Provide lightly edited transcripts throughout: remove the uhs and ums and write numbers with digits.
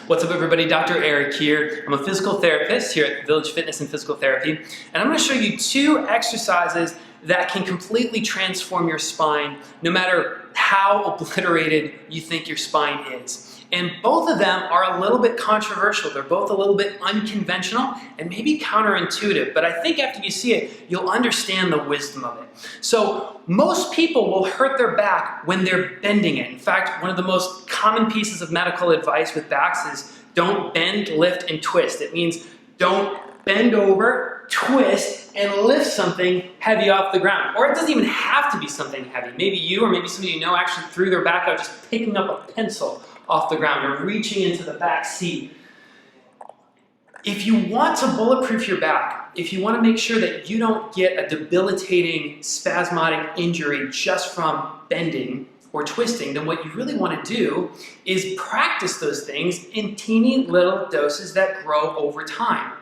What's up everybody, Dr. Eric here. I'm a physical therapist here at Village Fitness and Physical Therapy, and I'm going to show you 2 exercises that can completely transform your spine no matter how obliterated you think your spine is. And both of them are a little bit controversial. They're both a little bit unconventional and maybe counterintuitive, but I think after you see it, you'll understand the wisdom of it. So most people will hurt their back when they're bending it. In fact, one of the most common pieces of medical advice with backs is don't bend, lift, and twist. It means don't bend over, twist, and lift something heavy off the ground. Or it doesn't even have to be something heavy. Maybe you or maybe somebody you know actually threw their back out just picking up a pencil off the ground or reaching into the back seat. If you want to bulletproof your back, if you want to make sure that you don't get a debilitating spasmodic injury just from bending or twisting, then what you really want to do is practice those things in teeny little doses that grow over time.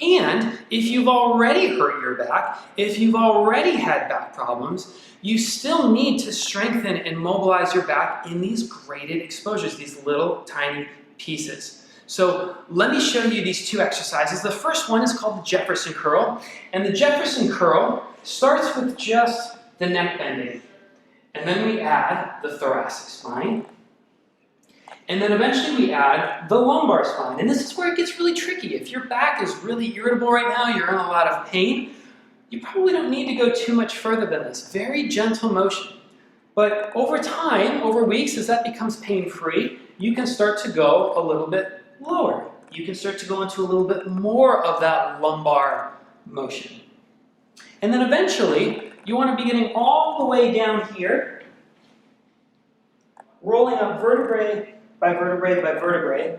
And if you've already hurt your back, if you've already had back problems, you still need to strengthen and mobilize your back in these graded exposures, these little tiny pieces. So let me show you these 2 exercises. The first one is called the Jefferson curl, and the Jefferson curl starts with just the neck bending, and then we add the thoracic spine, and then eventually we add the lumbar spine. And this is where it gets really tricky. If your back is really irritable right now, you're in a lot of pain, you probably don't need to go too much further than this. Very gentle motion. But over time, over weeks, as that becomes pain-free, you can start to go a little bit lower. You can start to go into a little bit more of that lumbar motion. And then eventually, you want to be getting all the way down here, rolling up vertebrae by vertebrae by vertebrae,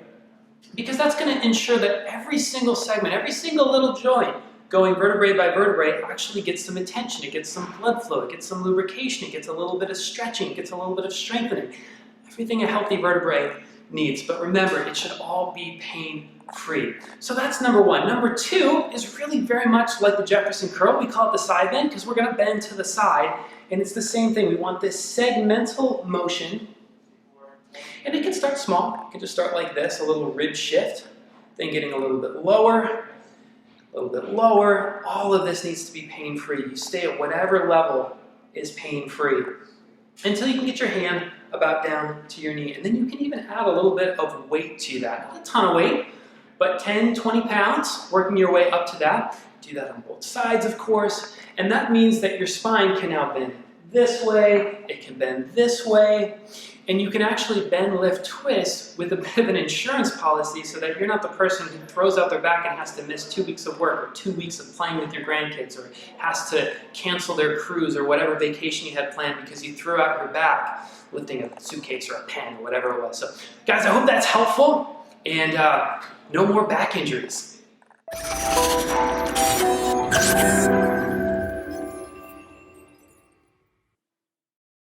because that's going to ensure that every single segment, every single little joint going vertebrae by vertebrae actually gets some attention, it gets some blood flow, it gets some lubrication, it gets a little bit of stretching, it gets a little bit of strengthening. Everything a healthy vertebrae needs. But remember, it should all be pain-free. So that's number 1. Number 2 is really very much like the Jefferson curl. We call it the side bend because we're going to bend to the side, and it's the same thing. We want this segmental motion. And it can start small. It can just start like this, a little rib shift, then getting a little bit lower, a little bit lower. All of this needs to be pain-free. You stay at whatever level is pain-free until you can get your hand about down to your knee. And then you can even add a little bit of weight to that. Not a ton of weight, but 10, 20 pounds, working your way up to that. Do that on both sides, of course. And that means that your spine can now bend this way, it can bend this way, and you can actually bend, lift, twist with a bit of an insurance policy so that you're not the person who throws out their back and has to miss 2 weeks of work or 2 weeks of playing with your grandkids or has to cancel their cruise or whatever vacation you had planned because you threw out your back lifting a suitcase or a pen or whatever it was. So guys, I hope that's helpful, and no more back injuries.